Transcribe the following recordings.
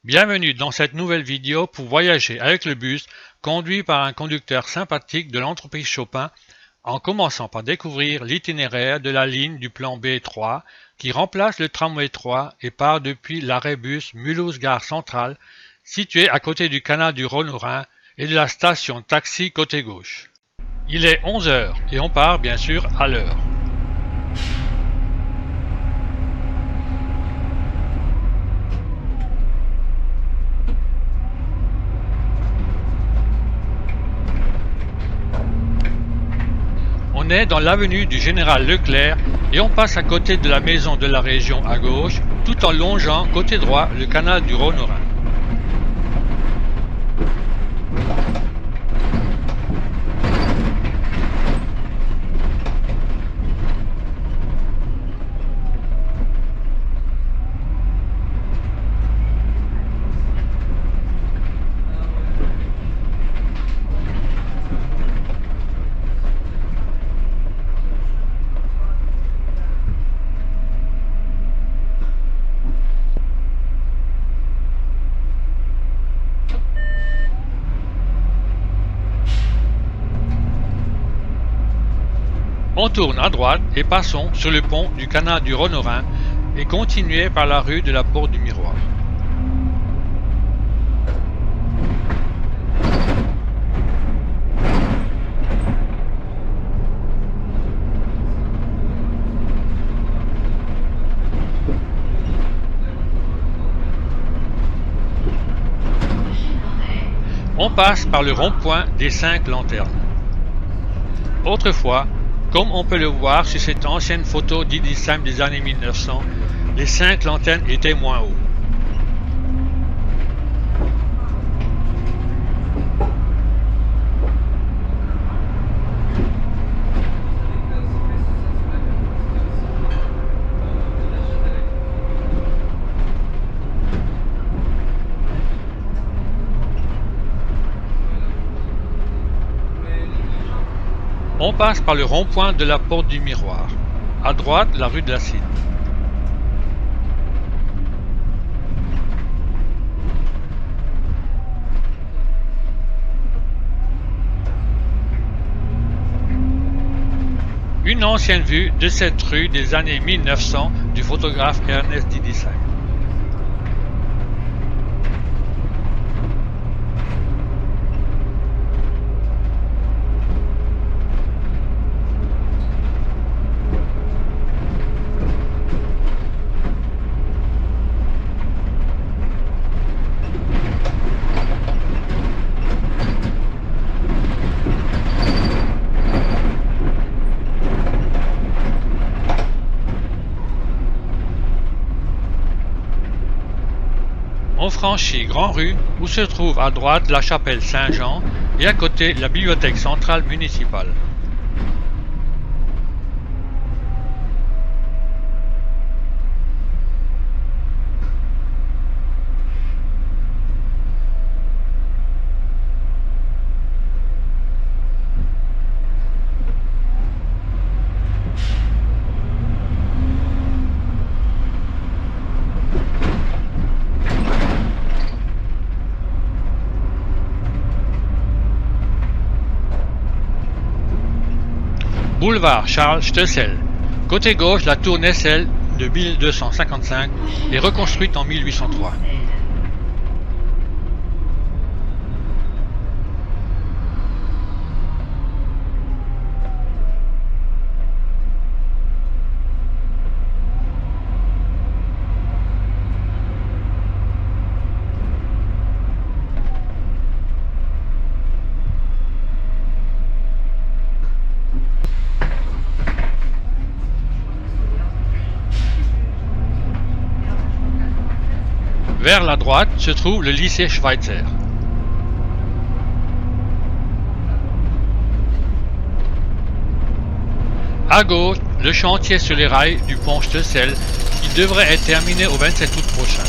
Bienvenue dans cette nouvelle vidéo pour voyager avec le bus conduit par un conducteur sympathique de l'entreprise Chopin, en commençant par découvrir l'itinéraire de la ligne du plan B3 qui remplace le tramway 3 et part depuis l'arrêt bus Mulhouse-Gare Centrale, situé à côté du canal du Rhône au Rhin et de la station taxi côté gauche. Il est 11 h et on part bien sûr à l'heure. On est dans l'avenue du Général Leclerc et on passe à côté de la maison de la région à gauche, tout en longeant côté droit le canal du Rhône au Rhin. On tourne à droite et passons sur le pont du canal du Rhône au Rhin et continuez par la rue de la Porte du Miroir. On passe par le rond-point des 5 lanternes. Autrefois, comme on peut le voir sur cette ancienne photo d'Idisheim des années 1900, les 5 lanternes étaient moins hauts. On passe par le rond-point de la Porte du Miroir. À droite, la rue de la Cine. Une ancienne vue de cette rue des années 1900 du photographe Ernest Didisheim. On franchit Grand Rue où se trouve à droite la chapelle Saint-Jean et à côté la bibliothèque centrale municipale. Boulevard Charles Steussel. Côté gauche, la tour Nessel de 1255 est reconstruite en 1803. Vers la droite se trouve le lycée Schweitzer. À gauche, le chantier sur les rails du pont Steussel qui devrait être terminé au 27 août prochain.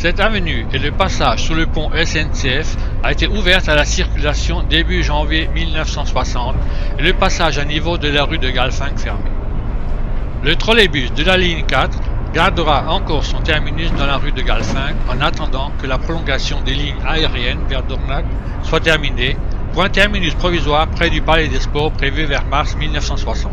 Cette avenue et le passage sous le pont SNCF a été ouverte à la circulation début janvier 1960 et le passage à niveau de la rue de Galfing fermé. Le trolleybus de la ligne 4 gardera encore son terminus dans la rue de Galfing en attendant que la prolongation des lignes aériennes vers Dornac soit terminée pour un terminus provisoire près du Palais des Sports prévu vers mars 1960.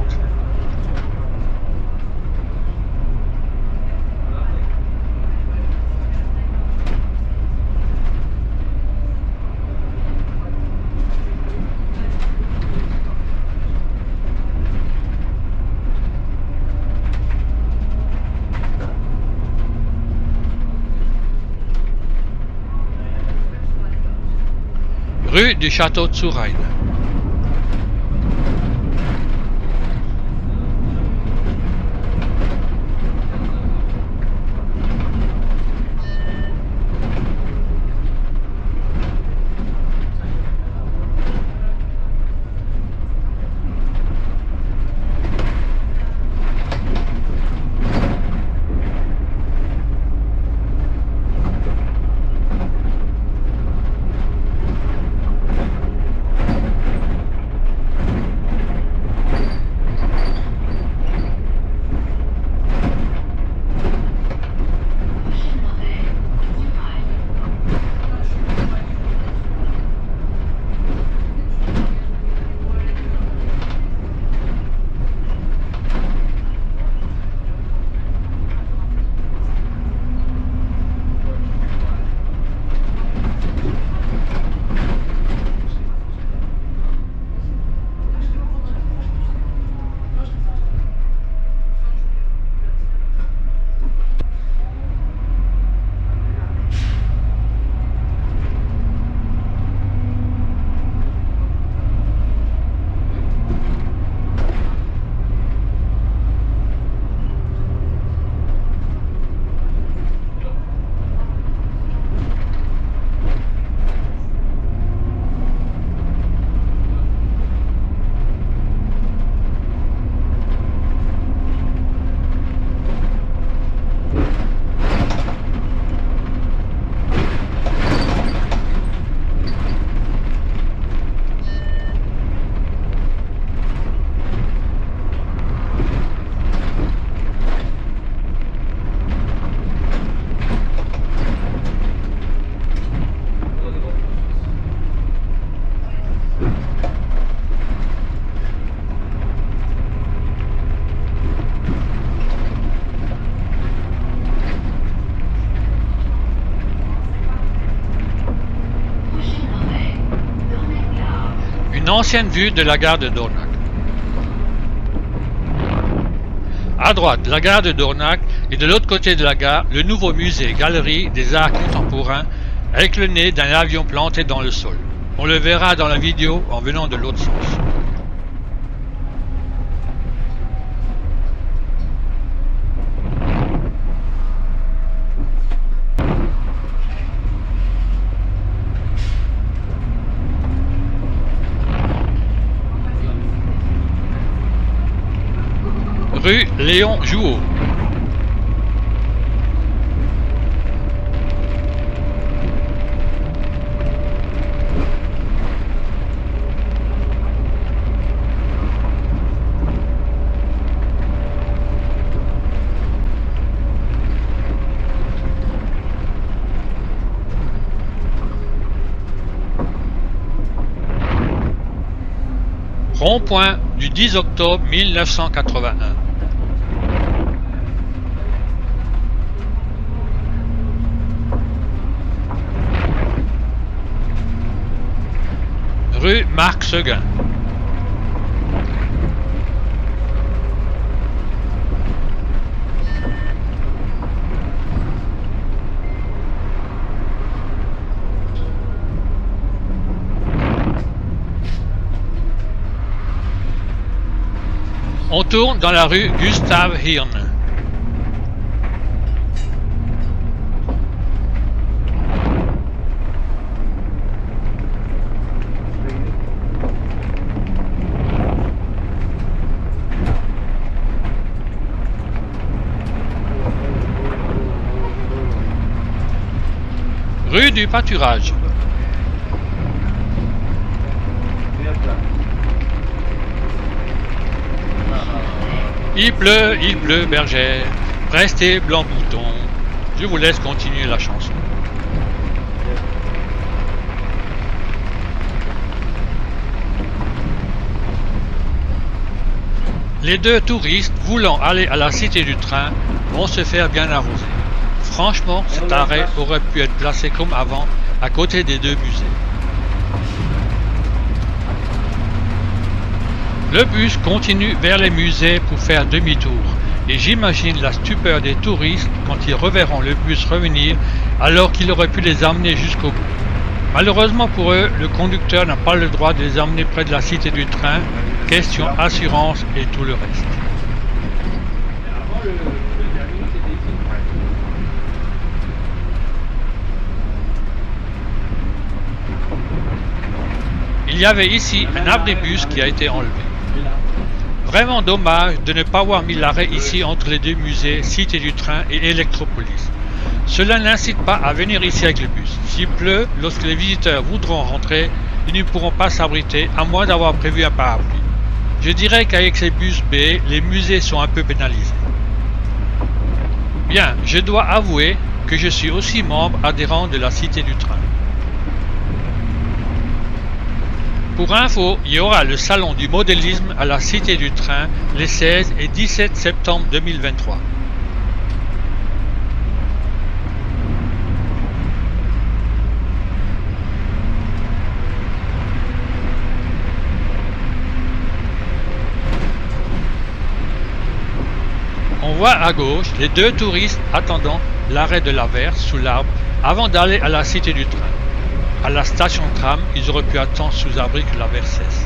Rue du Château de Souraille. Une ancienne vue de la gare de Dornac. À droite, la gare de Dornac et de l'autre côté de la gare, le nouveau musée-galerie des arts contemporains avec le nez d'un avion planté dans le sol. On le verra dans la vidéo en venant de l'autre sens. Rue Léon Jouot. Rond-point du 10 octobre 1981. Rue Marc Seguin. On tourne dans la rue Gustave Hirn. Rue du Pâturage. Il pleut, bergère, restez blanc bouton. Je vous laisse continuer la chanson. Les deux touristes voulant aller à la Cité du Train vont se faire bien arroser. Franchement, cet arrêt aurait pu être placé comme avant, à côté des deux musées. Le bus continue vers les musées pour faire demi-tour, et j'imagine la stupeur des touristes quand ils reverront le bus revenir alors qu'il aurait pu les emmener jusqu'au bout. Malheureusement pour eux, le conducteur n'a pas le droit de les emmener près de la Cité du Train, question assurance et tout le reste. Il y avait ici un abribus qui a été enlevé. Vraiment dommage de ne pas avoir mis l'arrêt ici entre les deux musées, Cité du Train et Electropolis. Cela n'incite pas à venir ici avec le bus. S'il pleut, lorsque les visiteurs voudront rentrer, ils ne pourront pas s'abriter à moins d'avoir prévu un parapluie. Je dirais qu'avec ces bus B, les musées sont un peu pénalisés. Bien, je dois avouer que je suis aussi membre adhérent de la Cité du Train. Pour info, il y aura le salon du modélisme à la Cité du Train les 16 et 17 septembre 2023. On voit à gauche les deux touristes attendant l'arrêt de l'averse sous l'arbre avant d'aller à la Cité du Train. À la station de tram, ils auraient pu attendre sous abri que l'averse cesse.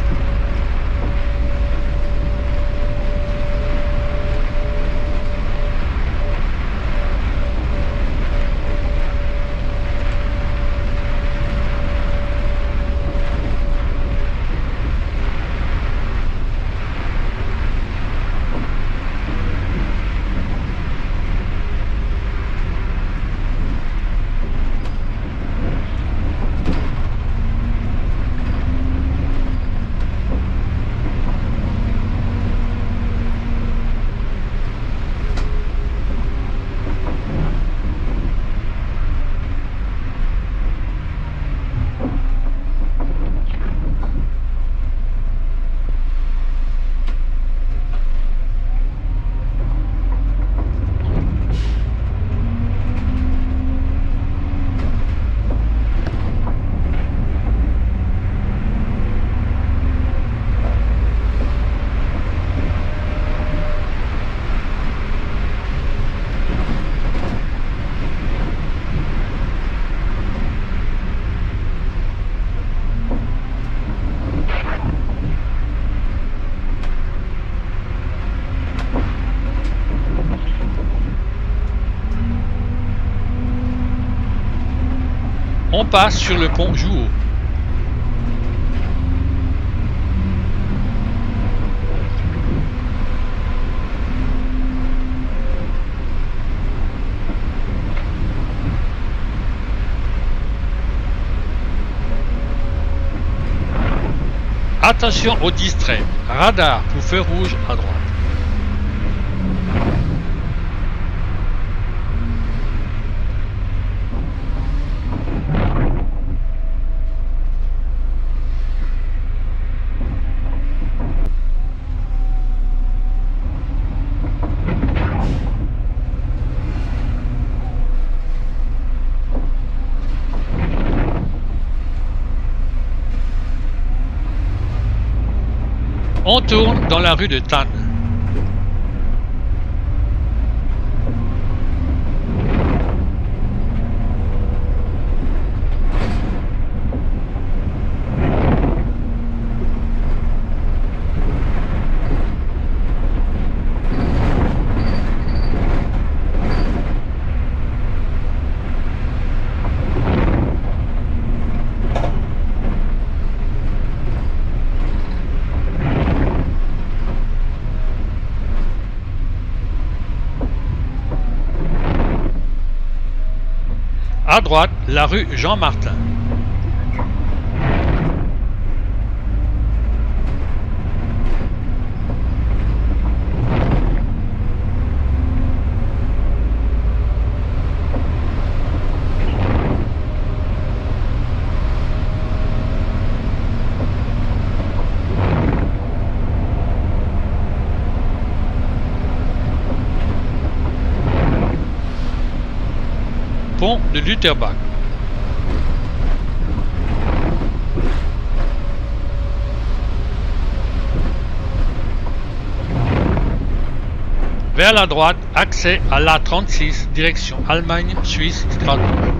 On passe sur le pont Jouot. Attention aux distraits. Radar pour feu rouge à droite. On tourne dans la rue de Tannes. À droite, la rue Jean-Martin. Pont de Lutterbach. Vers la droite, accès à l'A36, direction Allemagne, Suisse, Strasbourg.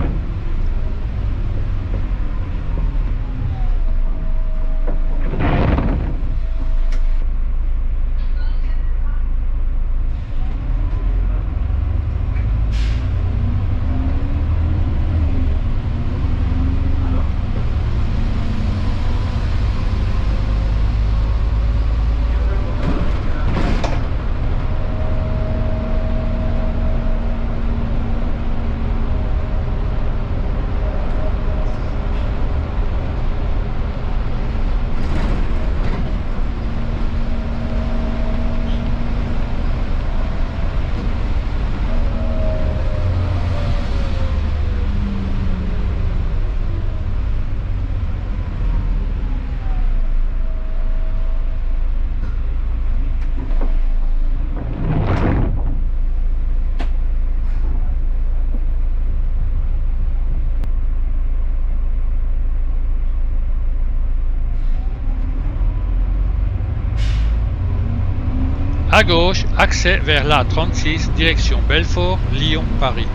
À gauche, accès vers l'A36, direction Belfort, Lyon, Paris.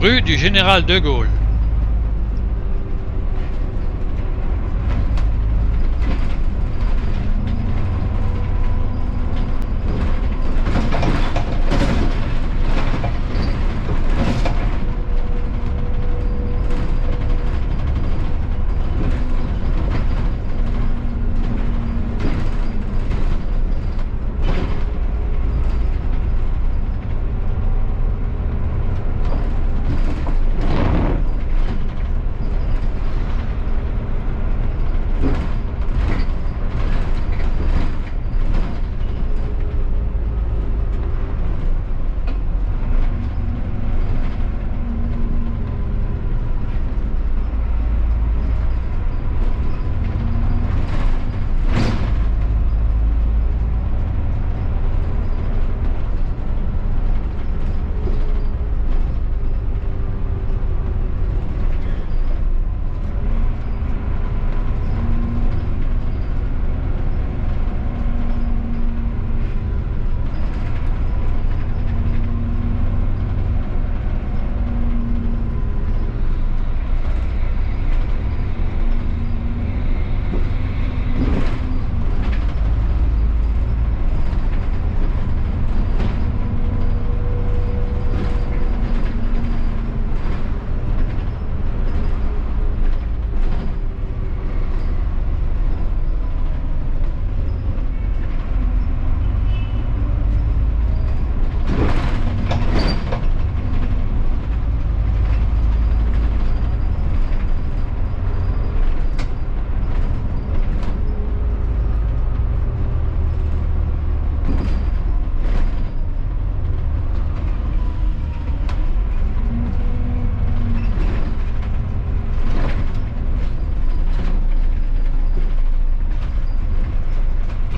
Rue du Général de Gaulle.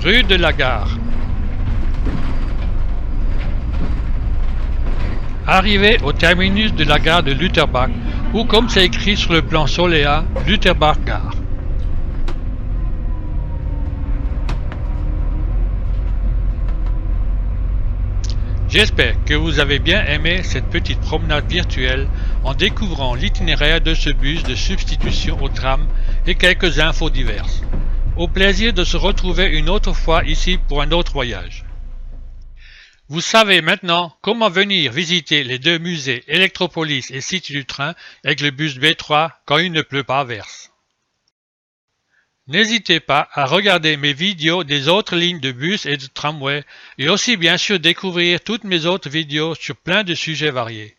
rue de la Gare. Arrivé au terminus de la gare de Lutterbach, ou comme c'est écrit sur le plan Solea, Lutterbach Gare. J'espère que vous avez bien aimé cette petite promenade virtuelle en découvrant l'itinéraire de ce bus de substitution au tram et quelques infos diverses. Au plaisir de se retrouver une autre fois ici pour un autre voyage. Vous savez maintenant comment venir visiter les deux musées Electropolis et Cité du Train avec le bus B3 quand il ne pleut pas à verse. N'hésitez pas à regarder mes vidéos des autres lignes de bus et de tramway et aussi bien sûr découvrir toutes mes autres vidéos sur plein de sujets variés.